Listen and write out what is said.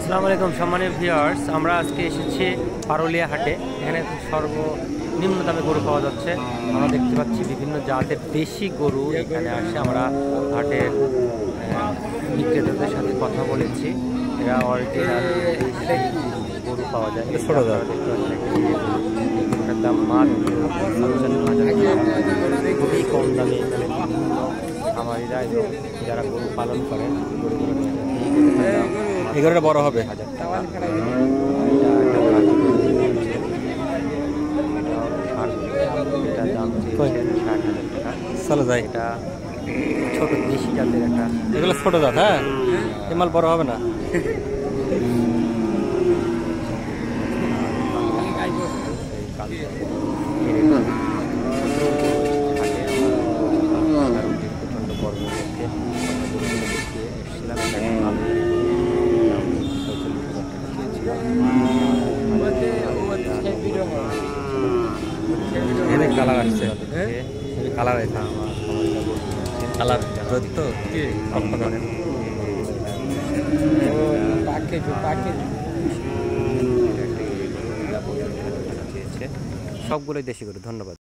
আসসালামু আলাইকুম সম্মানীয় ভিউয়ার্স, আমরা আজকে এসেছি পারুলিয়া হাটে। এখানে সর্বনিম্ন দামে গরু পাওয়া যাচ্ছে। আমরা দেখতে পাচ্ছি বিভিন্ন জাতের দেশি গরু এখানে আসে। আমরা হাটের বিক্রেতাদের সাথে কথা বলেছি, এরা অরিজিনাল গরু পাওয়া যায়। ছোটো গরুটার দাম মাত্র 55,000 টাকা, খুবই কম দামে। খামারিরা এবং যারা গরু পালন করেন এগুলোটা বড় হবে 1,000 টাকা। এটা দাম 60,000 টাকা। চলো যাই, এটা ছোট দেশি জাতের একটা, এগুলো ছোট জাত। হ্যাঁ, মাল বড় হবে না। প্রচন্ড গরম হচ্ছে, কালার আসছে, কালার কালার তো সবগুলোই দেশি গরু। ধন্যবাদ।